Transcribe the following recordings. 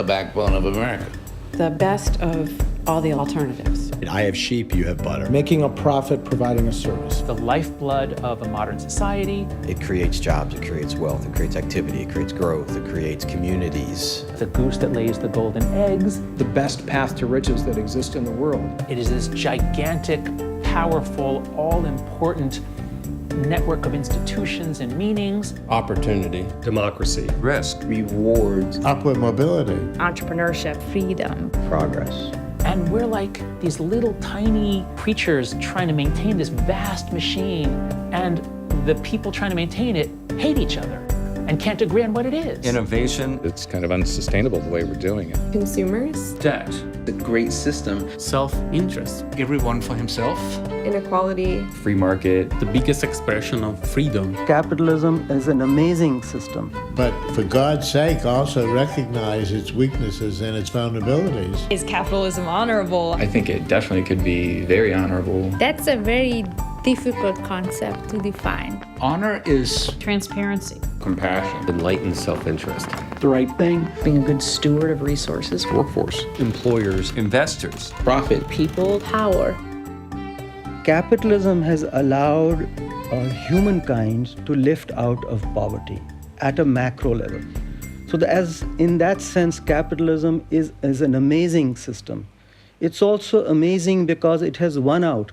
the backbone of America. The best of all the alternatives. I have sheep, you have butter. Making a profit, providing a service. The lifeblood of a modern society. It creates jobs, it creates wealth, it creates activity, it creates growth, it creates communities. The goose that lays the golden eggs. The best path to riches that exist in the world. It is this gigantic, powerful, all-important network of institutions and meanings. Opportunity, democracy, risk, rewards, upward mobility, entrepreneurship, freedom, progress. And we're like these little tiny creatures trying to maintain this vast machine, and the people trying to maintain it hate each other and can't agree on what it is. Innovation, it's kind of unsustainable the way we're doing it. Consumers, debt, the great system, self-interest, everyone for himself, inequality, free market, the biggest expression of freedom. Capitalism is an amazing system. But for God's sake, also recognize its weaknesses and its vulnerabilities. Is capitalism honorable? I think it definitely could be very honorable. That's a very difficult concept to define. Honor is transparency, compassion, enlightened self-interest, the right thing, being a good steward of resources, workforce, employers, investors, profit, people, power. Capitalism has allowed humankind to lift out of poverty at a macro level. So in that sense, capitalism is an amazing system. It's also amazing because it has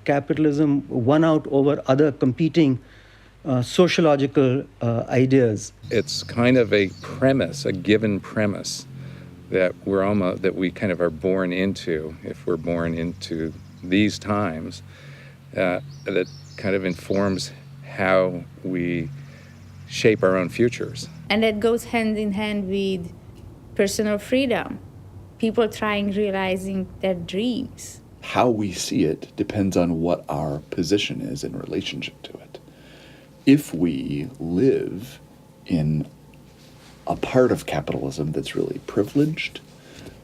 capitalism won out over other competing sociological ideas. It's kind of a premise, a given premise that we kind of are born into, if we're born into these times, that kind of informs how we shape our own futures. And that goes hand in hand with personal freedom. People realizing their dreams. How we see it depends on what our position is in relationship to it. If we live in a part of capitalism that's really privileged,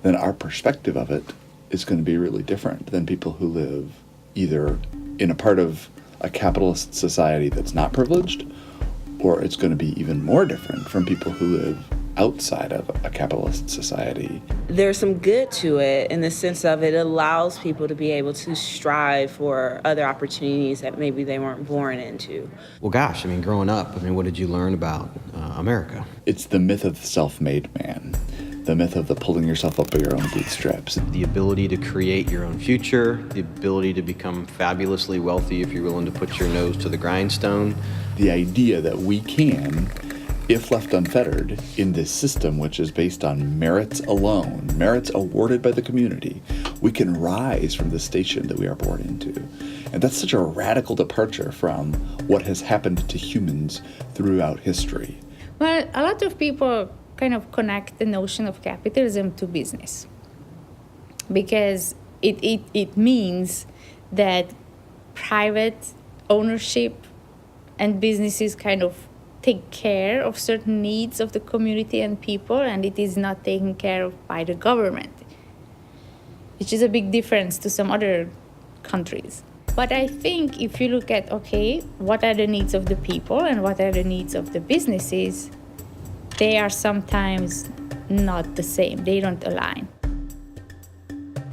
then our perspective of it is going to be really different than people who live either in a part of a capitalist society that's not privileged, or it's going to be even more different from people who live outside of a capitalist society. There's some good to it in the sense of it allows people to be able to strive for other opportunities that maybe they weren't born into. Well, gosh, growing up, what did you learn about America? It's the myth of the self-made man, the myth of the pulling yourself up by your own bootstraps. The ability to create your own future, the ability to become fabulously wealthy if you're willing to put your nose to the grindstone. The idea that we can, if left unfettered, in this system which is based on merits alone, merits awarded by the community, we can rise from the station that we are born into. And that's such a radical departure from what has happened to humans throughout history. Well, a lot of people kind of connect the notion of capitalism to business because it means that private ownership and businesses kind of take care of certain needs of the community and people, and it is not taken care of by the government, which is a big difference to some other countries. But I think if you look at, what are the needs of the people and what are the needs of the businesses, they are sometimes not the same. They don't align.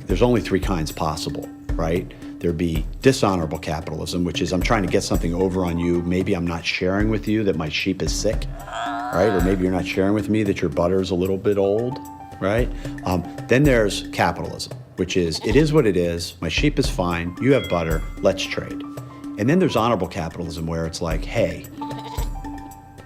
There's only three kinds possible, right? There'd be dishonorable capitalism, which is I'm trying to get something over on you. Maybe I'm not sharing with you that my sheep is sick, right? Or maybe you're not sharing with me that your butter's a little bit old, right? Then there's capitalism, which is, it is what it is. My sheep is fine. You have butter. Let's trade. And then there's honorable capitalism, where it's like, hey,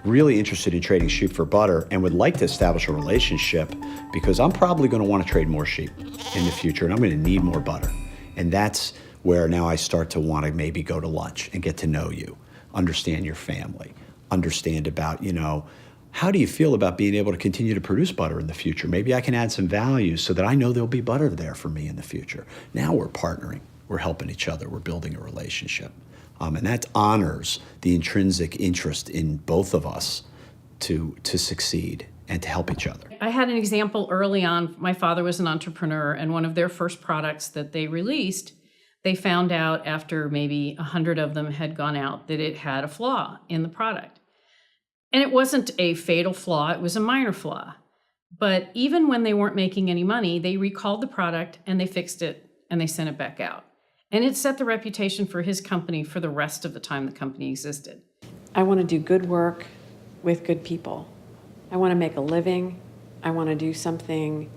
really interested in trading sheep for butter and would like to establish a relationship because I'm probably going to want to trade more sheep in the future and I'm going to need more butter. And that's where now I start to want to maybe go to lunch and get to know you, understand your family, understand about, how do you feel about being able to continue to produce butter in the future? Maybe I can add some value so that I know there'll be butter there for me in the future. Now we're partnering, we're helping each other, we're building a relationship. And that honors the intrinsic interest in both of us to succeed and to help each other. I had an example early on. My father was an entrepreneur, and one of their first products that they released, they found out after maybe 100 of them had gone out that it had a flaw in the product. And it wasn't a fatal flaw, it was a minor flaw. But even when they weren't making any money, they recalled the product and they fixed it and they sent it back out. And it set the reputation for his company for the rest of the time the company existed. I want to do good work with good people. I want to make a living. I want to do something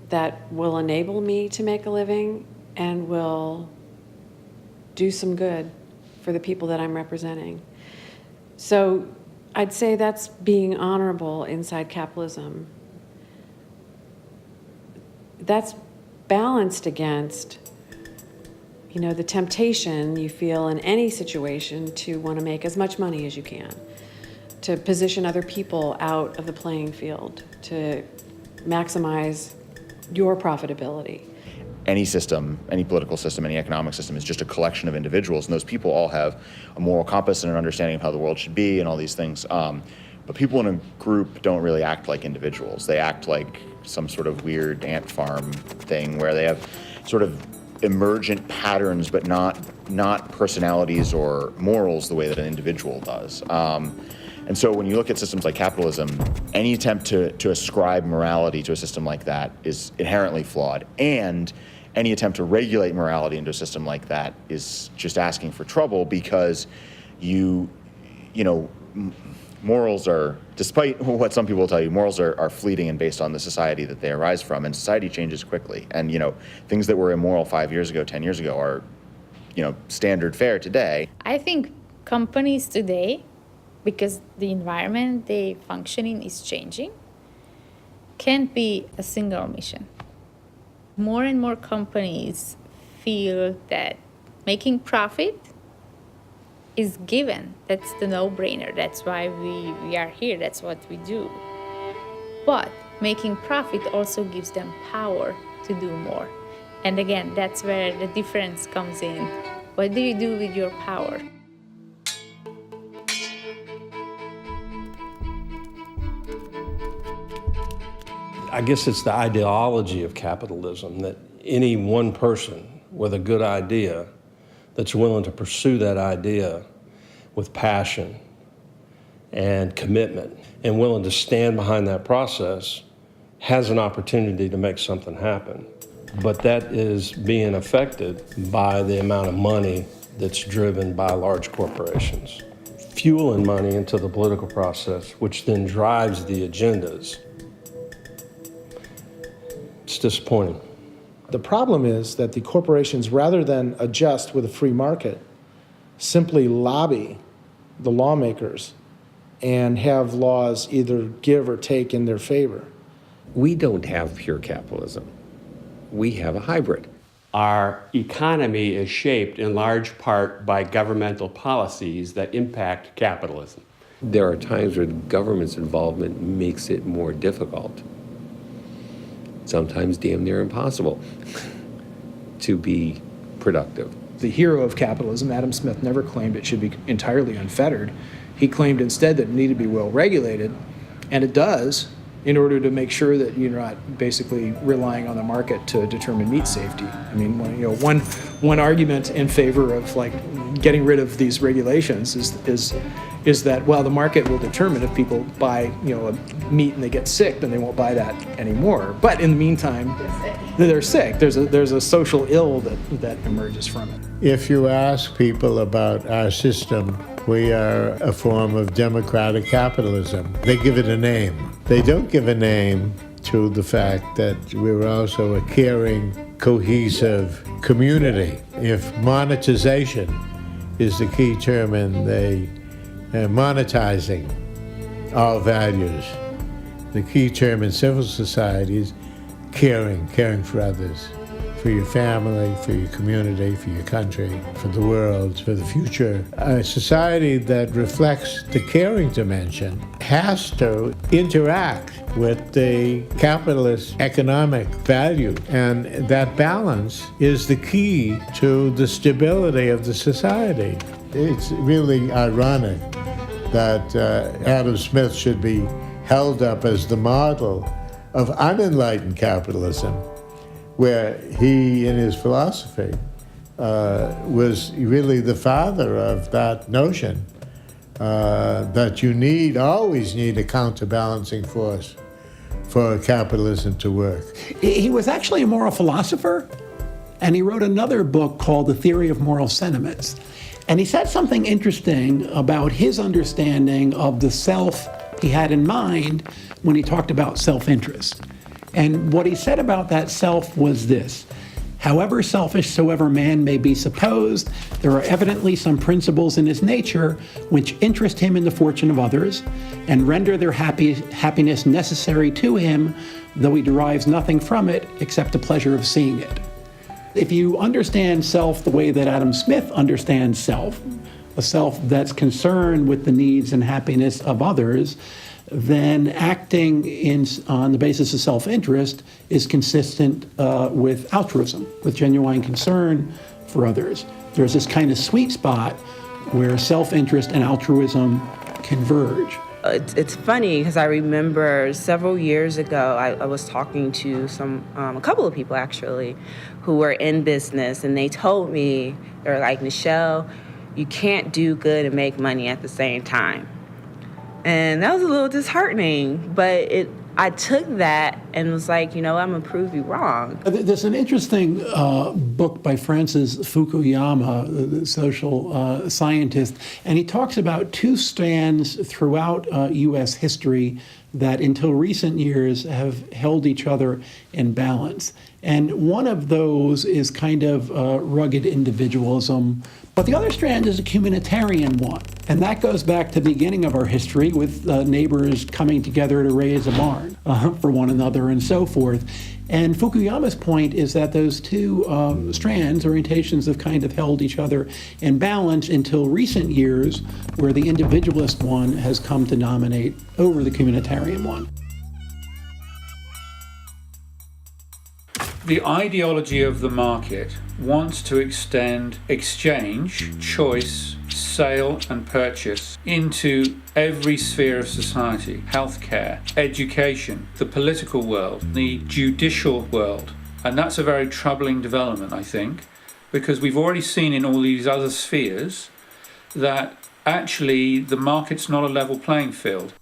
that will enable me to make a living and will do some good for the people that I'm representing. So I'd say that's being honorable inside capitalism. That's balanced against, the temptation you feel in any situation to want to make as much money as you can, to position other people out of the playing field, to maximize your profitability. Any system, any political system, any economic system is just a collection of individuals, and those people all have a moral compass and an understanding of how the world should be and all these things. But people in a group don't really act like individuals. They act like some sort of weird ant farm thing where they have sort of emergent patterns, but not personalities or morals the way that an individual does. And so when you look at systems like capitalism, any attempt to ascribe morality to a system like that is inherently flawed. And any attempt to regulate morality into a system like that is just asking for trouble, because morals are, despite what some people tell you, morals are fleeting and based on the society that they arise from, and society changes quickly. And things that were immoral 5 years ago, 10 years ago are standard fare today. I think companies today, because the environment they function in is changing, can't be a single mission. More and more companies feel that making profit is given. That's the no-brainer. That's why we are here. That's what we do. But making profit also gives them power to do more. And again, that's where the difference comes in. What do you do with your power? I guess it's the ideology of capitalism, that any one person with a good idea that's willing to pursue that idea with passion and commitment and willing to stand behind that process has an opportunity to make something happen. But that is being affected by the amount of money that's driven by large corporations, fueling money into the political process, which then drives the agendas. It's disappointing. The problem is that the corporations, rather than adjust with a free market, simply lobby the lawmakers and have laws either give or take in their favor. We don't have pure capitalism. We have a hybrid. Our economy is shaped in large part by governmental policies that impact capitalism. There are times where the government's involvement makes it more difficult, sometimes damn near impossible, to be productive. The hero of capitalism, Adam Smith, never claimed it should be entirely unfettered. He claimed instead that it needed to be well regulated, and it does, in order to make sure that you're not basically relying on the market to determine meat safety. I mean, one argument in favor of getting rid of these regulations is that, well, the market will determine if people buy meat and they get sick, then they won't buy that anymore. But in the meantime, they're sick. There's a social ill that emerges from it. If you ask people about our system, we are a form of democratic capitalism. They give it a name. They don't give a name to the fact that we're also a caring, cohesive community. If monetization is the key term in the monetizing all values, the key term in civil society is caring for others, for your family, for your community, for your country, for the world, for the future. A society that reflects the caring dimension has to interact with the capitalist economic value, and that balance is the key to the stability of the society. It's really ironic that Adam Smith should be held up as the model of unenlightened capitalism, where he, in his philosophy, was really the father of that notion that you always need a counterbalancing force for capitalism to work. He was actually a moral philosopher, and he wrote another book called The Theory of Moral Sentiments. And he said something interesting about his understanding of the self he had in mind when he talked about self-interest. And what he said about that self was this: however selfish soever man may be supposed, there are evidently some principles in his nature which interest him in the fortune of others and render their happiness necessary to him, though he derives nothing from it except the pleasure of seeing it. If you understand self the way that Adam Smith understands self, a self that's concerned with the needs and happiness of others, then acting on the basis of self-interest is consistent with altruism, with genuine concern for others. There's this kind of sweet spot where self-interest and altruism converge. It's funny because I remember several years ago, I was talking to a couple of people actually, who were in business, and they told me, they were like, Nichelle, you can't do good and make money at the same time. And that was a little disheartening, but I took that and was like, I'm going to prove you wrong. There's an interesting book by Francis Fukuyama, the social scientist, and he talks about two strands throughout U.S. history that until recent years have held each other in balance. And one of those is kind of rugged individualism, but the other strand is a communitarian one. And that goes back to the beginning of our history with neighbors coming together to raise a barn for one another and so forth. And Fukuyama's point is that those two strands, orientations, have kind of held each other in balance until recent years, where the individualist one has come to dominate over the communitarian one. The ideology of the market wants to extend exchange, choice, sale and purchase into every sphere of society: healthcare, education, the political world, the judicial world. And that's a very troubling development, I think, because we've already seen in all these other spheres that actually the market's not a level playing field.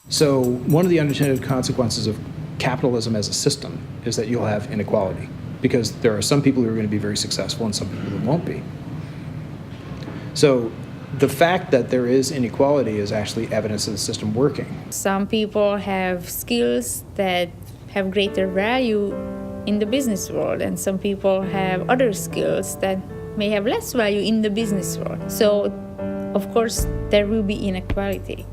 So one of the unintended consequences of capitalism as a system is that you'll have inequality, because there are some people who are going to be very successful and some people who won't be. So the fact that there is inequality is actually evidence of the system working. Some people have skills that have greater value in the business world, and some people have other skills that may have less value in the business world. So, of course, there will be inequality.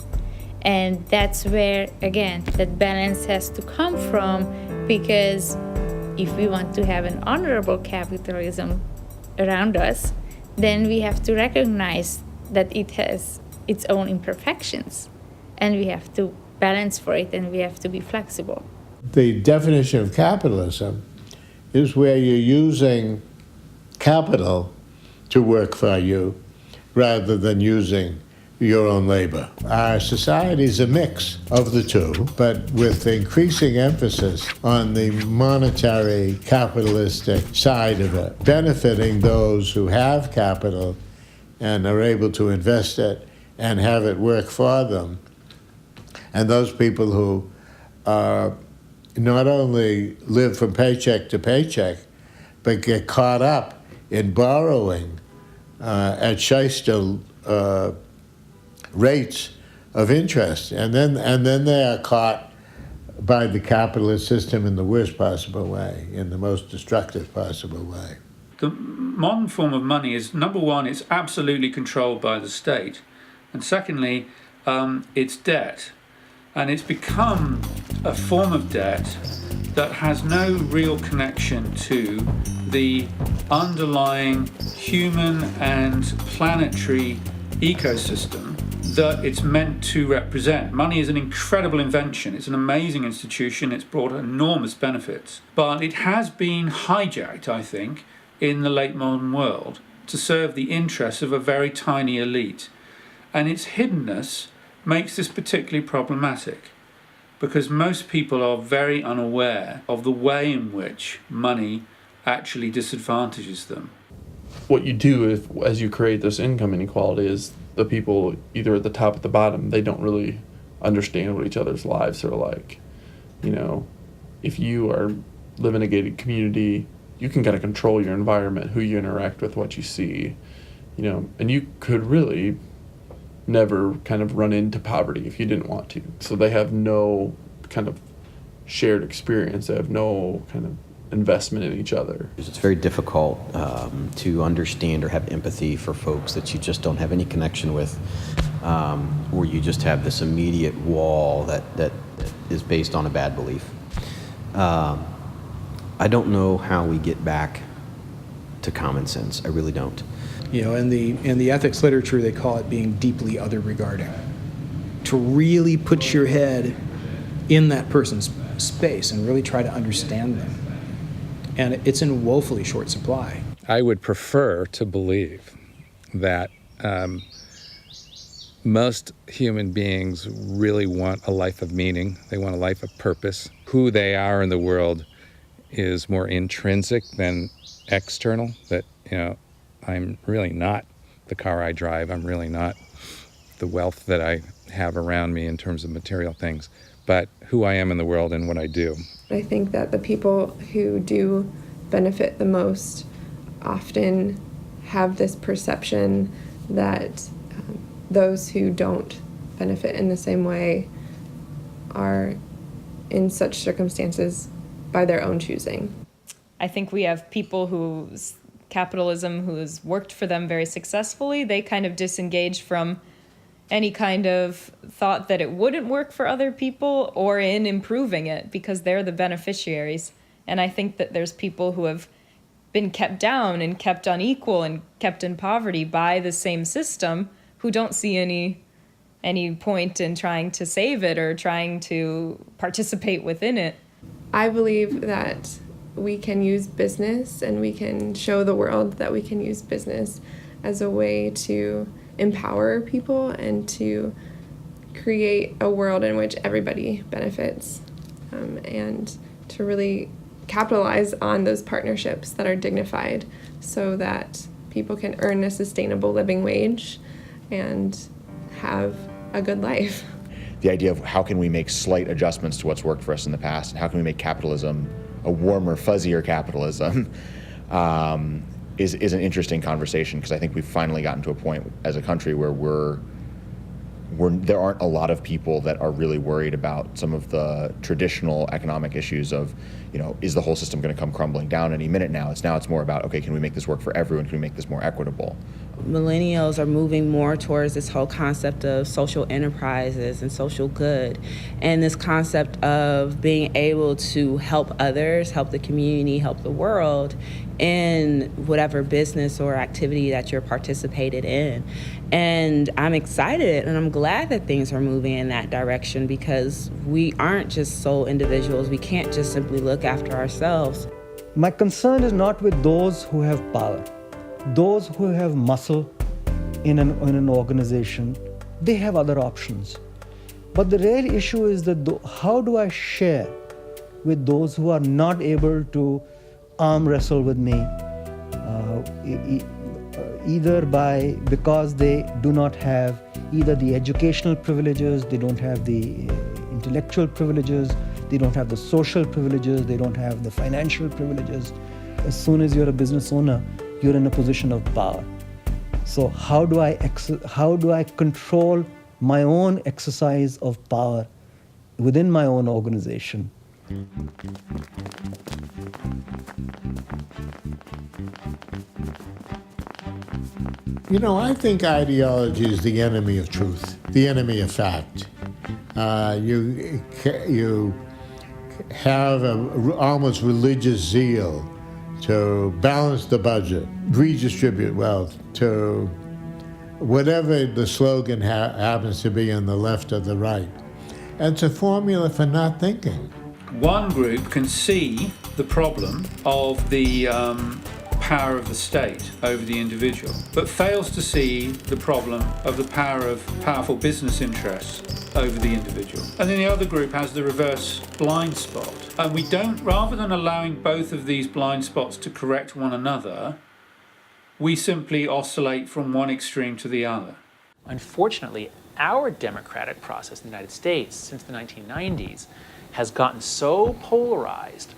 And that's where, again, that balance has to come from, because if we want to have an honorable capitalism around us, then we have to recognize that it has its own imperfections, and we have to balance for it, and we have to be flexible. The definition of capitalism is where you're using capital to work for you rather than using your own labor. Our society is a mix of the two, but with increasing emphasis on the monetary capitalistic side of it, benefiting those who have capital and are able to invest it and have it work for them. And those people who not only live from paycheck to paycheck, but get caught up in borrowing at shyster rates of interest, and then they are caught by the capitalist system in the worst possible way, in the most destructive possible way. The modern form of money is, number one, it's absolutely controlled by the state, and secondly, it's debt, and it's become a form of debt that has no real connection to the underlying human and planetary ecosystem that it's meant to represent. Money is an incredible invention. It's an amazing institution. It's brought enormous benefits. But it has been hijacked, I think, in the late modern world to serve the interests of a very tiny elite. And its hiddenness makes this particularly problematic, because most people are very unaware of the way in which money actually disadvantages them. what you do as you create this income inequality is the people either at the top or the bottom, they don't really understand what each other's lives are like. You know, if you live in a gated community, you can kind of control your environment, who you interact with, what you see, you know, and you could really never kind of run into poverty if you didn't want to. So they have no kind of shared experience. They have no kind of investment in each other. It's very difficult to understand or have empathy for folks that you just don't have any connection with, or you just have this immediate wall that is based on a bad belief. I don't know how we get back to common sense. I really don't. You know, in the ethics literature, they call it being deeply other regarding. To really put your head in that person's space and really try to understand them. And it's in woefully short supply. I would prefer to believe that most human beings really want a life of meaning. They want a life of purpose. Who they are in the world is more intrinsic than external. That, you know, I'm really not the car I drive. I'm really not the wealth that I have around me in terms of material things, but who I am in the world and what I do. I think that the people who do benefit the most often have this perception that those who don't benefit in the same way are in such circumstances by their own choosing. I think we have people whose capitalism who's worked for them very successfully, they kind of disengage from any kind of thought that it wouldn't work for other people or in improving it because they're the beneficiaries. And I think that there's people who have been kept down and kept unequal and kept in poverty by the same system who don't see any point in trying to save it or trying to participate within it. I believe that we can use business and we can show the world that we can use business as a way to empower people and to create a world in which everybody benefits, and to really capitalize on those partnerships that are dignified so that people can earn a sustainable living wage and have a good life. The idea of how can we make slight adjustments to what's worked for us in the past, and how can we make capitalism a warmer, fuzzier capitalism, is an interesting conversation, because I think we've finally gotten to a point as a country where there aren't a lot of people that are really worried about some of the traditional economic issues of, you know, is the whole system going to come crumbling down any minute now? It's more about, okay, can we make this work for everyone? Can we make this more equitable? Millennials are moving more towards this whole concept of social enterprises and social good, and this concept of being able to help others, help the community, help the world in whatever business or activity that you're participated in. And I'm excited and I'm glad that things are moving in that direction, because we aren't just sole individuals. We can't just simply look after ourselves. My concern is not with those who have power. Those who have muscle in an organization, they have other options. But the real issue is that how do I share with those who are not able to arm wrestle with me, either because they do not have either the educational privileges, they don't have the intellectual privileges, they don't have the social privileges, they don't have the financial privileges. As soon as you're a business owner, you're in a position of power. So how do I control my own exercise of power within my own organization? You know, I think ideology is the enemy of truth, the enemy of fact. You have an almost religious zeal to balance the budget, redistribute wealth, to whatever the slogan happens to be on the left or the right. And it's a formula for not thinking. One group can see the problem of the power of the state over the individual, but fails to see the problem of the power of powerful business interests over the individual. And then the other group has the reverse blind spot. And we don't, rather than allowing both of these blind spots to correct one another, we simply oscillate from one extreme to the other. Unfortunately, our democratic process in the United States since the 1990s has gotten so polarized.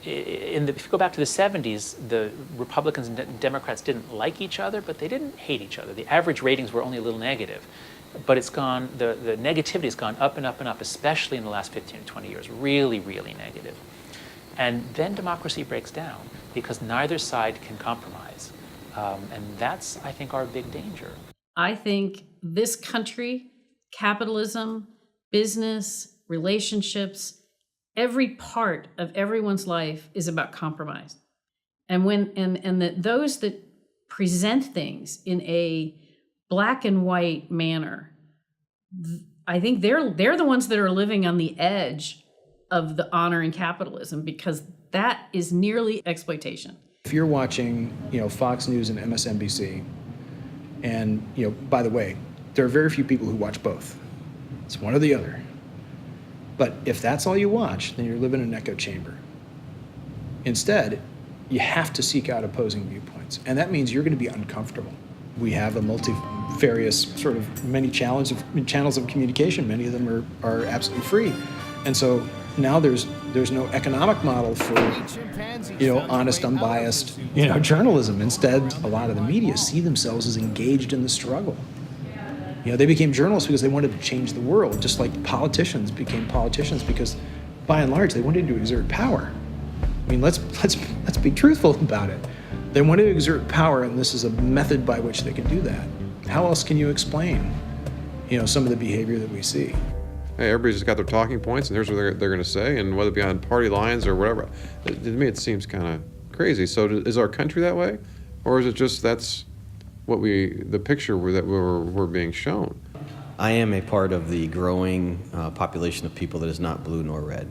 If you go back to the 70s, the Republicans and Democrats didn't like each other, but they didn't hate each other. The average ratings were only a little negative. But it's gone, the negativity has gone up and up and up, especially in the last 15 to 20 years, really, really negative. And then democracy breaks down because neither side can compromise. And that's, I think, our big danger. I think this country, capitalism, business, relationships, every part of everyone's life is about compromise. And those that present things in a black and white manner, I think they're the ones that are living on the edge of the honoring capitalism, because that is nearly exploitation. If you're watching, Fox News and MSNBC, and, by the way, there are very few people who watch both. It's one or the other. But if that's all you watch, then you're living in an echo chamber. Instead, you have to seek out opposing viewpoints, and that means you're going to be uncomfortable. We have a multifarious sort of many channels of communication. Many of them are absolutely free, and so now there's no economic model for honest, unbiased journalism. Instead, a lot of the media see themselves as engaged in the struggle. They became journalists because they wanted to change the world, just like politicians became politicians because, by and large, they wanted to exert power. I mean, let's be truthful about it. They wanted to exert power, and this is a method by which they can do that. How else can you explain, some of the behavior that we see? Hey, everybody's just got their talking points, and here's what they're going to say, and whether it be on party lines or whatever. To me, it seems kind of crazy. So, is our country that way, or is it just that's what the picture that we're being shown? I am a part of the growing population of people that is not blue nor red,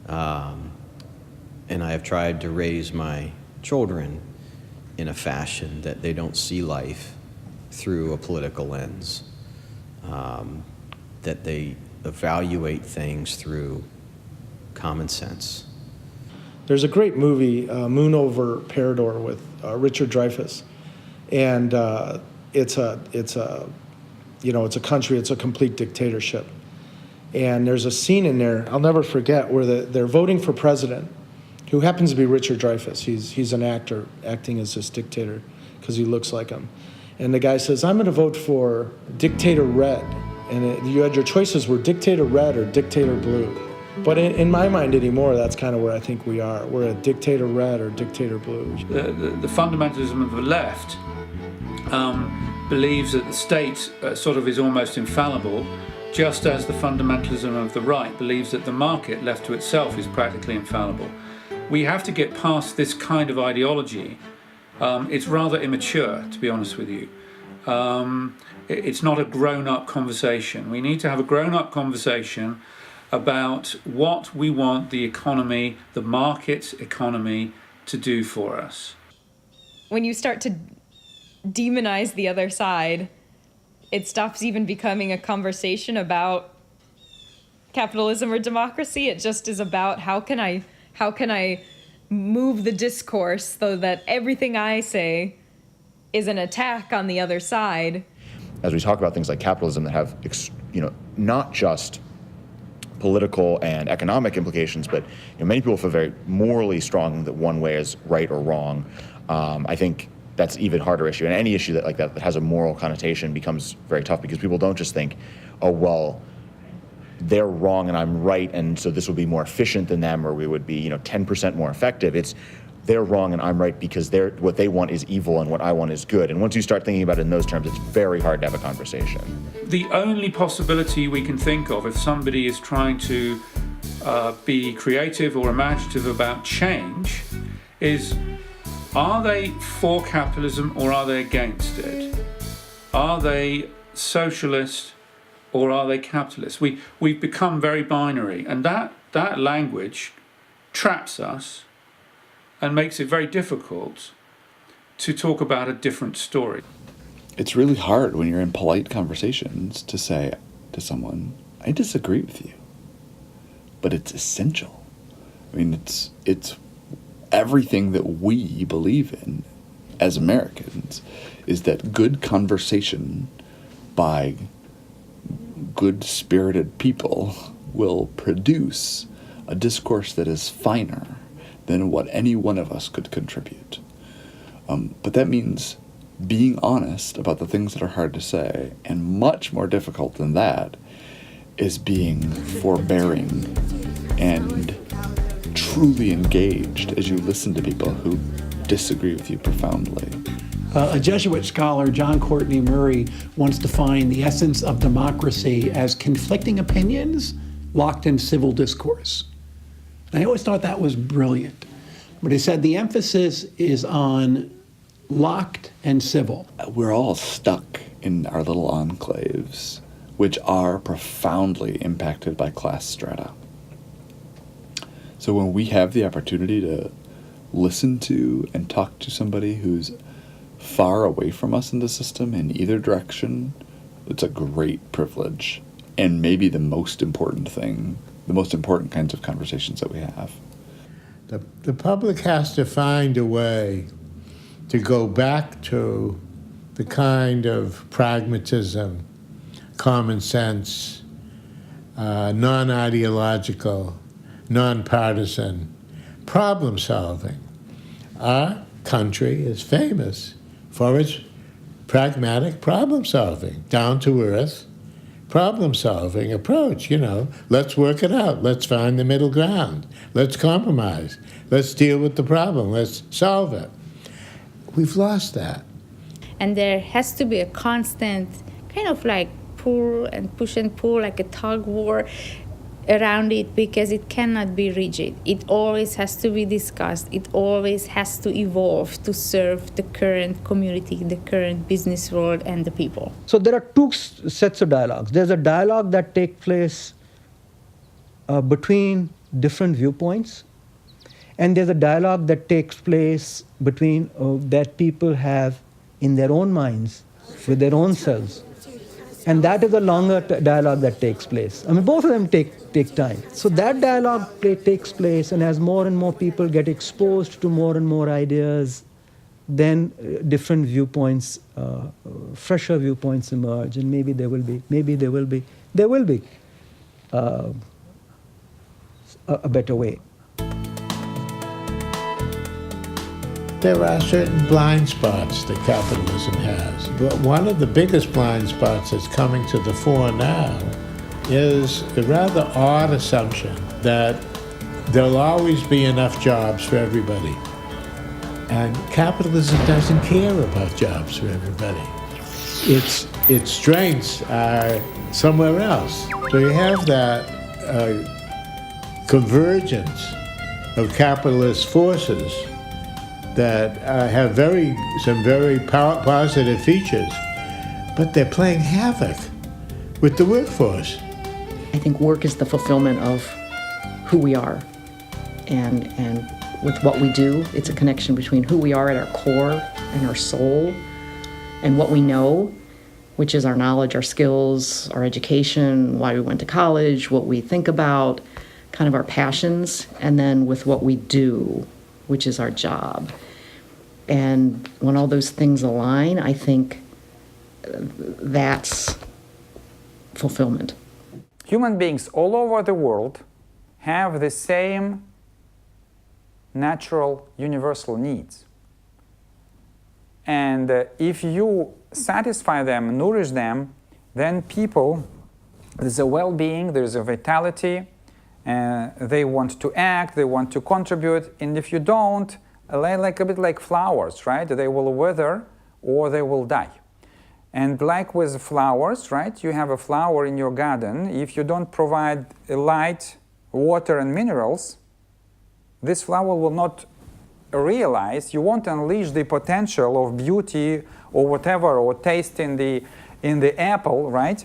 and I have tried to raise my children in a fashion that they don't see life through a political lens, that they evaluate things through common sense. There's a great movie, Moon Over Parador, with Richard Dreyfuss, and it's a country, it's a complete dictatorship, and there's a scene in there I'll never forget where they're voting for president, who happens to be Richard Dreyfuss. He's an actor acting as this dictator because he looks like him. And the guy says, I'm going to vote for Dictator Red. And you had your choices were Dictator Red or Dictator Blue. But in my mind anymore, that's kind of where I think we are. We're a Dictator Red or Dictator Blue. The fundamentalism of the left believes that the state sort of is almost infallible, just as the fundamentalism of the right believes that the market left to itself is practically infallible. We have to get past this kind of ideology. It's rather immature, to be honest with you. It's not a grown-up conversation. We need to have a grown-up conversation about what we want the economy, the market economy, to do for us. When you start to demonize the other side, it stops even becoming a conversation about capitalism or democracy. It just is about how can I move the discourse so that everything I say is an attack on the other side. As we talk about things like capitalism that have, not just political and economic implications, but many people feel very morally strong that one way is right or wrong. I think that's an even harder issue, and any issue that has a moral connotation becomes very tough because people don't just think, oh well, they're wrong and I'm right, and so this will be more efficient than them, or we would be 10% more effective. It's they're wrong and I'm right because what they want is evil and what I want is good. And once you start thinking about it in those terms, it's very hard to have a conversation. The only possibility we can think of if somebody is trying to be creative or imaginative about change is, are they for capitalism or are they against it? Are they socialist or are they capitalist? We've become very binary, and that language traps us and makes it very difficult to talk about a different story. It's really hard when you're in polite conversations to say to someone, I disagree with you, but it's essential. I mean, it's everything that we believe in as Americans is that good conversation by good-spirited people will produce a discourse that is finer than what any one of us could contribute. But that means being honest about the things that are hard to say, and much more difficult than that is being forbearing and truly engaged as you listen to people who disagree with you profoundly. A Jesuit scholar, John Courtney Murray, once defined the essence of democracy as conflicting opinions locked in civil discourse. And I always thought that was brilliant. But he said the emphasis is on locked and civil. We're all stuck in our little enclaves, which are profoundly impacted by class strata. So when we have the opportunity to listen to and talk to somebody who's far away from us in the system in either direction, it's a great privilege, and maybe the most important thing, the most important kinds of conversations that we have. The public has to find a way to go back to the kind of pragmatism, common sense, non-ideological, non-partisan problem solving. Our country is famous for its pragmatic problem solving, down to earth problem solving approach. Let's work it out. Let's find the middle ground. Let's compromise. Let's deal with the problem. Let's solve it. We've lost that. And there has to be a constant kind of like pull and push and pull, like a tug war around it, because it cannot be rigid. It always has to be discussed. It always has to evolve to serve the current community, the current business world, and the people. So there are two sets of dialogues. There's a dialogue that takes place between different viewpoints, and there's a dialogue that takes place between that people have in their own minds, with their own selves. And that is a longer dialogue that takes place. I mean, both of them take time. So that dialogue takes place, and as more and more people get exposed to more and more ideas, then different viewpoints, fresher viewpoints emerge, and maybe there will be a better way. There are certain blind spots that capitalism has. But one of the biggest blind spots that's coming to the fore now is the rather odd assumption that there'll always be enough jobs for everybody. And capitalism doesn't care about jobs for everybody. Its strengths are somewhere else. So you have that convergence of capitalist forces that have some very positive features, but they're playing havoc with the workforce. I think work is the fulfillment of who we are, and with what we do, it's a connection between who we are at our core and our soul, and what we know, which is our knowledge, our skills, our education, why we went to college, what we think about, kind of our passions, and then with what we do, which is our job. And when all those things align, I think that's fulfillment. Human beings all over the world have the same natural universal needs. And if you satisfy them, nourish them, then people, there's a well-being, there's a vitality, they want to act, they want to contribute, and if you don't, like a bit like flowers, right? They will wither or they will die. And like with flowers, right? You have a flower in your garden. If you don't provide light, water, and minerals, this flower will not realize, you won't unleash the potential of beauty or whatever, or taste in the apple, right?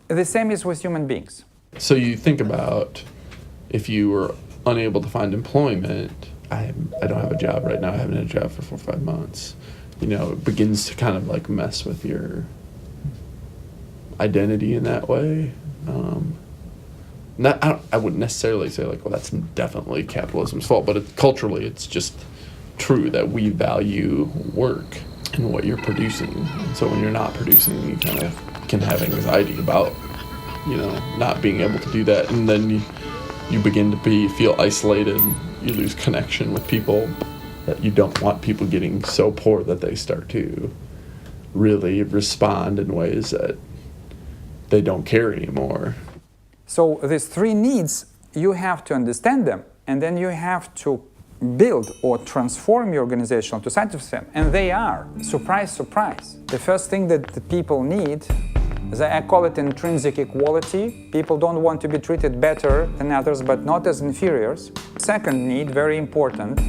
The same is with human beings. So you think about if you were unable to find employment, I don't have a job right now, I haven't had a job for 4 or 5 months. It begins to kind of like mess with your identity in that way. I wouldn't necessarily say like, well, that's definitely capitalism's fault, but culturally it's just true that we value work and what you're producing. And so when you're not producing, you kind of can have anxiety about, not being able to do that. And then you begin to feel isolated. You lose connection with people, that you don't want people getting so poor that they start to really respond in ways that they don't care anymore. So these three needs, you have to understand them, and then you have to build or transform your organization to satisfy them. And they are, surprise, surprise. The first thing that the people need, I call it intrinsic equality. People don't want to be treated better than others, but not as inferiors. Second need, very important,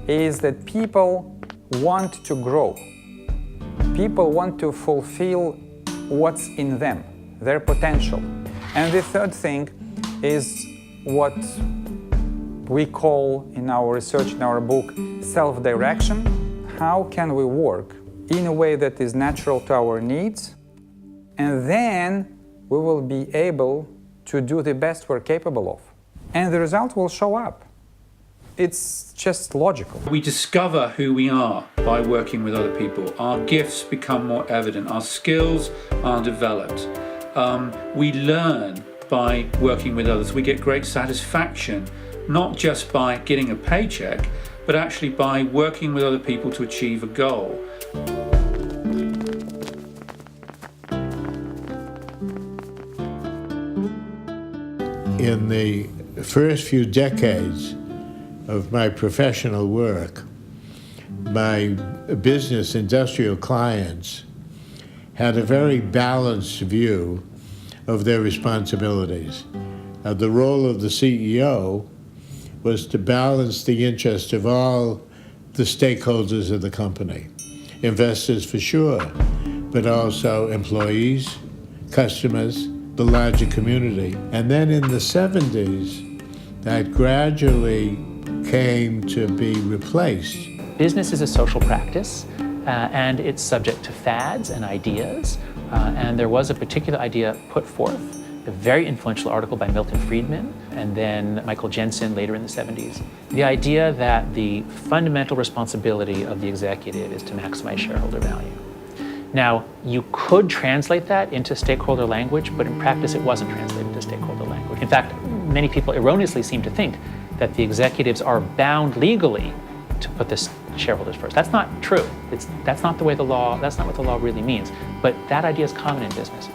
is that people want to grow. People want to fulfill what's in them, their potential. And the third thing is what we call in our research, in our book, self-direction. How can we work in a way that is natural to our needs? And then we will be able to do the best we're capable of. And the result will show up. It's just logical. We discover who we are by working with other people. Our gifts become more evident. Our skills are developed. We learn by working with others. We get great satisfaction, not just by getting a paycheck, but actually by working with other people to achieve a goal. In the first few decades of my professional work, my business industrial clients had a very balanced view of their responsibilities. The role of the CEO was to balance the interest of all the stakeholders of the company. Investors for sure, but also employees, customers, the larger community. And then in the 70s, that gradually came to be replaced. Business is a social practice, and it's subject to fads and ideas. And there was a particular idea put forth, a very influential article by Milton Friedman, and then Michael Jensen later in the 70s. The idea that the fundamental responsibility of the executive is to maximize shareholder value. Now, you could translate that into stakeholder language, but in practice it wasn't translated into stakeholder language. In fact, many people erroneously seem to think that the executives are bound legally to put the shareholders first. That's not true. That's not what the law really means. But that idea is common in business.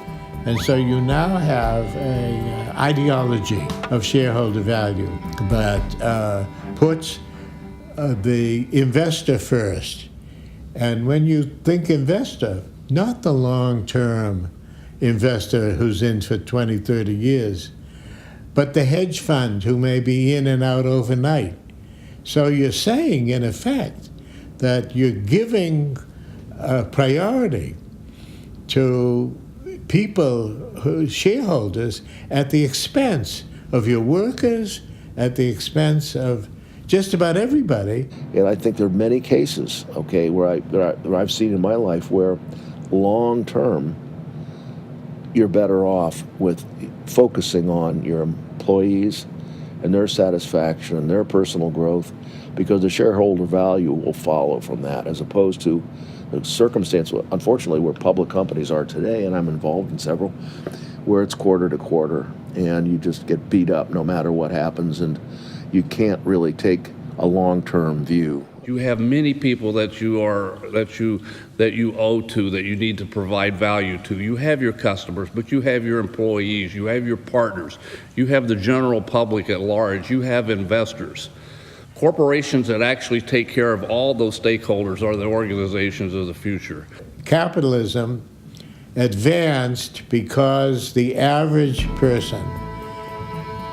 And so you now have an ideology of shareholder value that puts the investor first. And when you think investor, not the long-term investor who's in for 20, 30 years, but the hedge fund who may be in and out overnight. So you're saying, in effect, that you're giving priority to people, shareholders, at the expense of your workers, at the expense of just about everybody. And I think there are many cases, okay, where I've seen in my life where long term you're better off with focusing on your employees and their satisfaction and their personal growth, because the shareholder value will follow from that, as opposed to the circumstance, unfortunately, where public companies are today, and I'm involved in several, where it's quarter to quarter and you just get beat up no matter what happens, and you can't really take a long-term view. You have many people that you owe to, that you need to provide value to. You have your customers, but you have your employees, you have your partners, you have the general public at large, you have investors. Corporations that actually take care of all those stakeholders are the organizations of the future. Capitalism advanced because the average person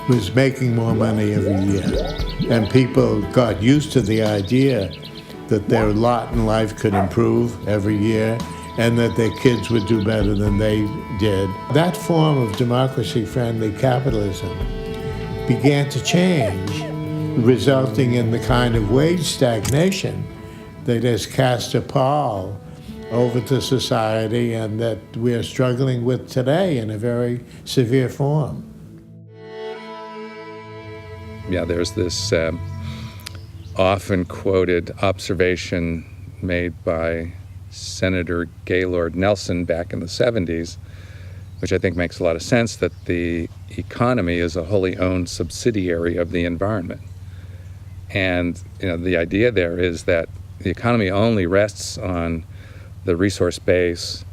was making more money every year. And people got used to the idea that their lot in life could improve every year and that their kids would do better than they did. That form of democracy-friendly capitalism began to change, resulting in the kind of wage stagnation that has cast a pall over the society and that we're struggling with today in a very severe form. Yeah, there's this often quoted observation made by Senator Gaylord Nelson back in the 70s, which I think makes a lot of sense, that the economy is a wholly owned subsidiary of the environment. And the idea there is that the economy only rests on the resource base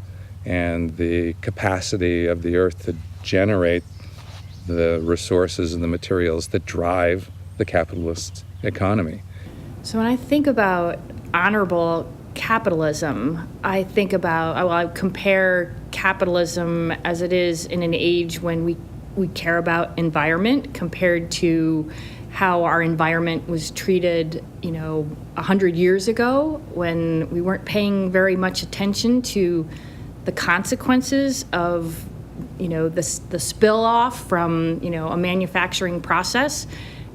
and the capacity of the earth to generate the resources and the materials that drive the capitalist economy. So when I think about honorable capitalism, I think about, I compare capitalism as it is in an age when we care about environment compared to how our environment was treated, 100 years ago when we weren't paying very much attention to the consequences of, the spill off from, a manufacturing process.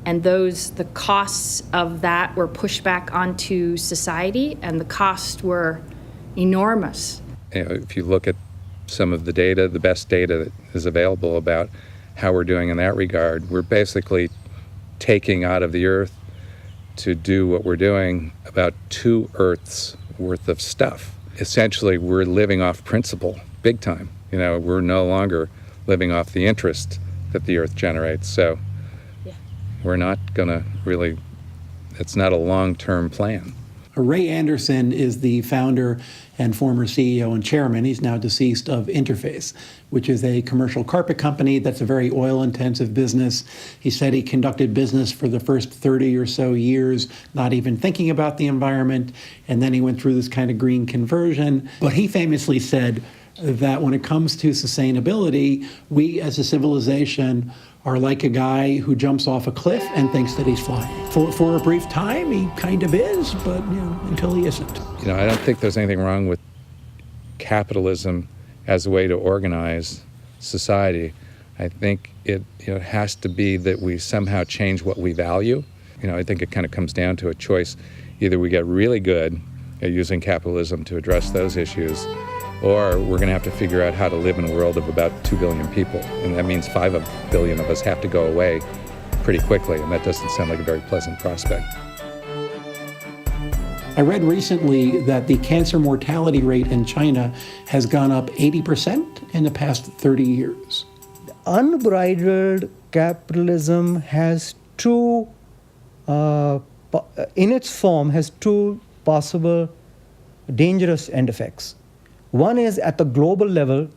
And the costs of that were pushed back onto society, and the costs were enormous. If you look at some of the data, the best data that is available about how we're doing in that regard, we're basically taking out of the earth to do what we're doing about 2 Earths worth of stuff. Essentially, we're living off principle, big time. We're no longer living off the interest that the earth generates. So we're not going to really, it's not a long-term plan. Ray Anderson is the founder and former CEO and chairman, he's now deceased, of Interface, which is a commercial carpet company that's a very oil-intensive business. He said he conducted business for the first 30 or so years, not even thinking about the environment, and then he went through this kind of green conversion. But he famously said that when it comes to sustainability, we as a civilization are like a guy who jumps off a cliff and thinks that he's flying. For a brief time, he kind of is, but until he isn't. I don't think there's anything wrong with capitalism as a way to organize society. I think it has to be that we somehow change what we value. I think it kind of comes down to a choice. Either we get really good at using capitalism to address those issues, or we're going to have to figure out how to live in a world of about 2 billion people. And that means 5 billion of us have to go away pretty quickly, and that doesn't sound like a very pleasant prospect. I read recently that the cancer mortality rate in China has gone up 80% in the past 30 years. Unbridled capitalism has in its form, has 2 possible dangerous end effects. One is at the global level,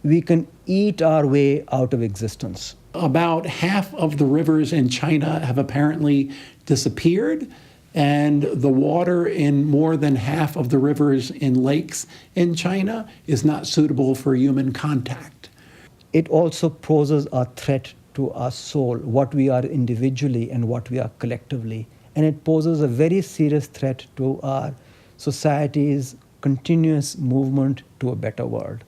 we can eat our way out of existence. About half of the rivers in China have apparently disappeared, and the water in more than half of the rivers in lakes in China is not suitable for human contact. It also poses a threat to our soul, what we are individually and what we are collectively. And it poses a very serious threat to our society's continuous movement to a better world.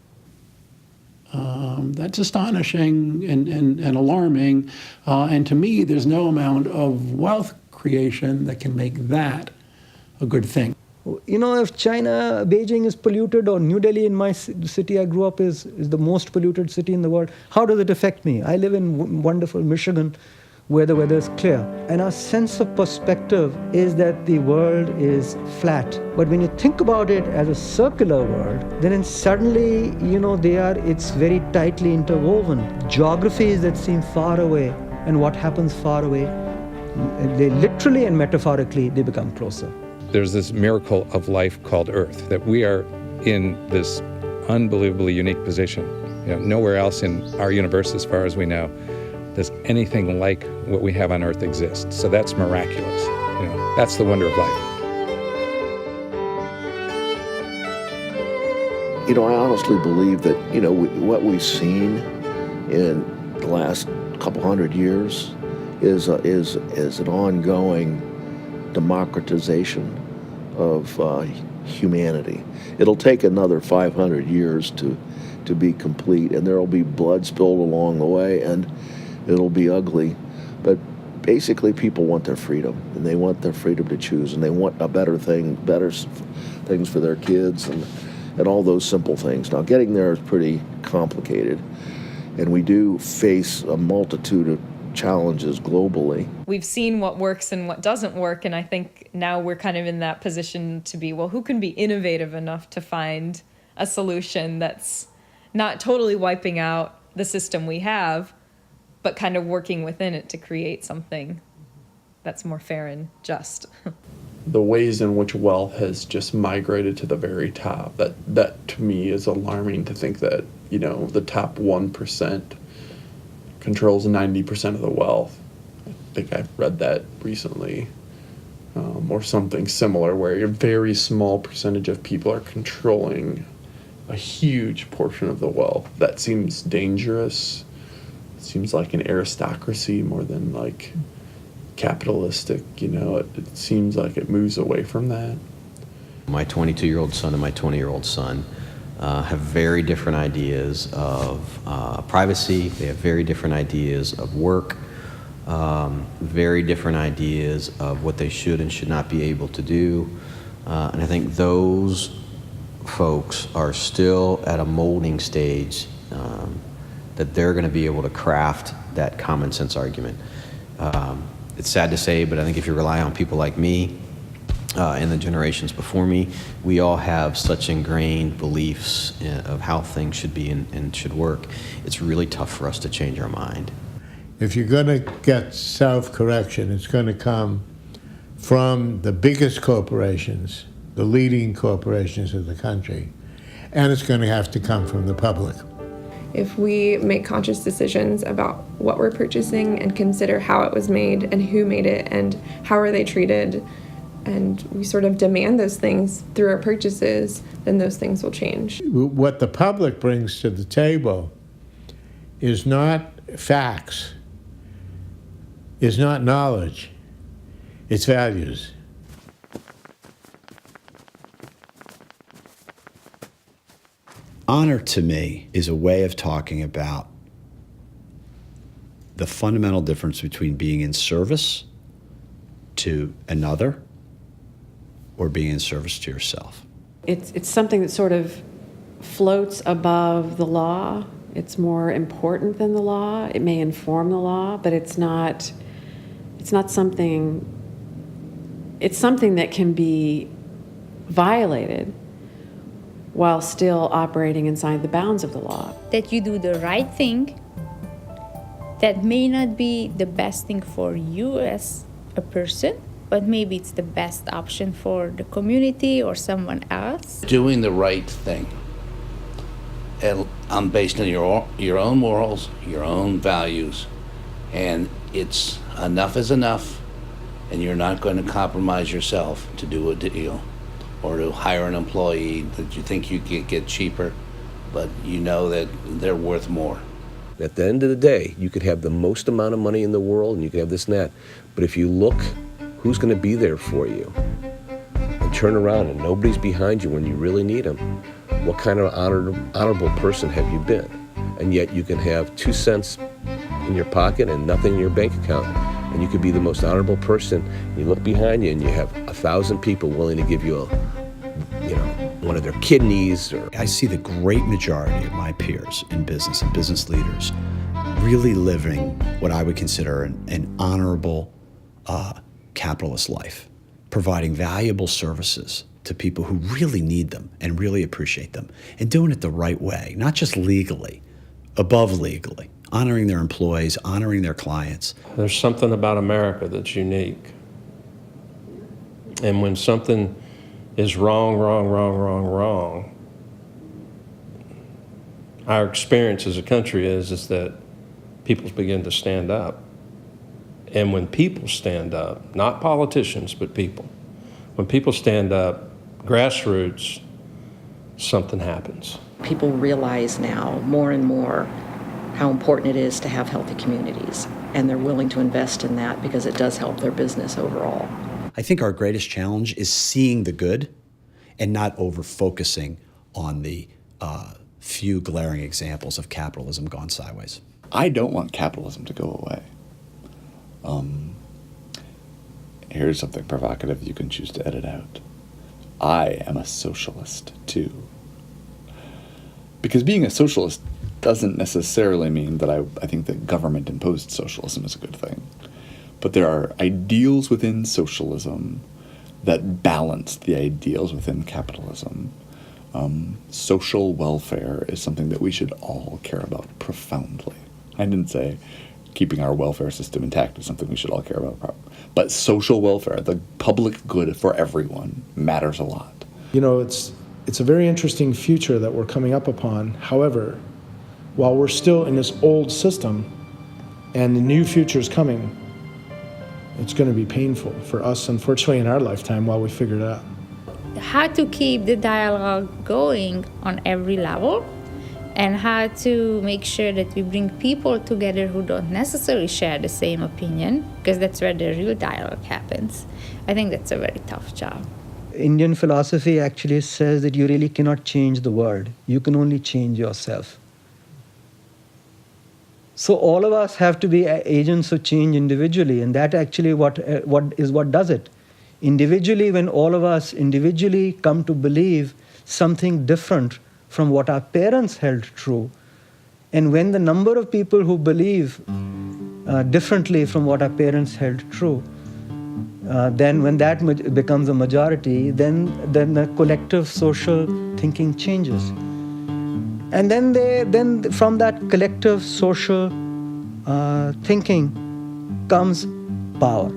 That's astonishing and alarming. And to me, there's no amount of wealth creation that can make that a good thing. If China, Beijing is polluted, or New Delhi in my city I grew up is the most polluted city in the world, how does it affect me? I live in wonderful Michigan, where the weather is clear. And our sense of perspective is that the world is flat. But when you think about it as a circular world, then suddenly, it's very tightly interwoven. Geographies that seem far away and what happens far away, they literally and metaphorically, they become closer. There's this miracle of life called Earth, that we are in this unbelievably unique position. Nowhere else in our universe, as far as we know, does anything like what we have on Earth exist. So that's miraculous. That's the wonder of life. I honestly believe that, what we've seen in the last couple hundred years is an ongoing democratization of humanity. It'll take another 500 years to be complete, and there'll be blood spilled along the way, and it'll be ugly, but basically people want their freedom, and they want their freedom to choose, and they want better things for their kids, and all those simple things. Now, getting there is pretty complicated, and we do face a multitude of challenges globally. We've seen what works and what doesn't work, and I think now we're kind of in that position to be, well, who can be innovative enough to find a solution that's not totally wiping out the system we have, but kind of working within it to create something that's more fair and just. The ways in which wealth has just migrated to the very top, that to me is alarming, to think that, you know, the top 1% controls 90% of the wealth. I think I've read that recently, or something similar, where a very small percentage of people are controlling a huge portion of the wealth. That seems dangerous. It seems like an aristocracy more than like capitalistic, you know. It seems like it moves away from that. My 22-year-old son and my 20-year-old son have very different ideas of privacy. They have very different ideas of work, very different ideas of what they should and should not be able to do. And I think those folks are still at a molding stage that they're going to be able to craft that common sense argument. It's sad to say, but I think if you rely on people like me and the generations before me, we all have such ingrained beliefs of how things should be and should work. It's really tough for us to change our mind. If you're going to get self-correction, it's going to come from the biggest corporations, the leading corporations of the country, and it's going to have to come from the public. If we make conscious decisions about what we're purchasing and consider how it was made and who made it and how are they treated, and we sort of demand those things through our purchases, then those things will change. What the public brings to the table is not facts, is not knowledge, it's values. Honor to me is a way of talking about the fundamental difference between being in service to another or being in service to yourself. It's something that sort of floats above the law. It's more important than the law. It may inform the law, but it's something that can be violated while still operating inside the bounds of the law. That you do the right thing that may not be the best thing for you as a person, but maybe it's the best option for the community or someone else. Doing the right thing, and based on your own morals, your own values, and it's enough is enough, and you're not going to compromise yourself to do a deal or to hire an employee that you think you can get cheaper, but you know that they're worth more. At the end of the day, you could have the most amount of money in the world and you could have this and that, but if you look who's going to be there for you and turn around and nobody's behind you when you really need them, what kind of honorable person have you been? And yet you can have 2 cents in your pocket and nothing in your bank account, and you could be the most honorable person. You look behind you and you have 1,000 people willing to give you one of their kidneys. I see the great majority of my peers in business and business leaders really living what I would consider an honorable capitalist life, providing valuable services to people who really need them and really appreciate them, and doing it the right way, not just legally, above legally, honoring their employees, honoring their clients. There's something about America that's unique. And when something is wrong, our experience as a country is that people begin to stand up. And when people stand up, not politicians, but people, when people stand up, grassroots, something happens. People realize now more and more how important it is to have healthy communities, and they're willing to invest in that because it does help their business overall. I think our greatest challenge is seeing the good and not over-focusing on the few glaring examples of capitalism gone sideways. I don't want capitalism to go away. Here's something provocative you can choose to edit out. I am a socialist, too. Because being a socialist doesn't necessarily mean that I think that government-imposed socialism is a good thing. But there are ideals within socialism that balance the ideals within capitalism. Social welfare is something that we should all care about profoundly. I didn't say keeping our welfare system intact is something we should all care about, but social welfare, the public good for everyone, matters a lot. You know, it's a very interesting future that we're coming up upon. However, while we're still in this old system and the new future is coming, it's going to be painful for us, unfortunately, in our lifetime while we figure it out. How to keep the dialogue going on every level, and how to make sure that we bring people together who don't necessarily share the same opinion, because that's where the real dialogue happens. I think that's a very tough job. Indian philosophy actually says that you really cannot change the world. You can only change yourself. So all of us have to be agents of change individually, and that actually what does it. Individually, when all of us individually come to believe something different from what our parents held true, and when the number of people who believe differently from what our parents held true, then when that becomes a majority, then the collective social thinking changes. And then from that collective social thinking comes power.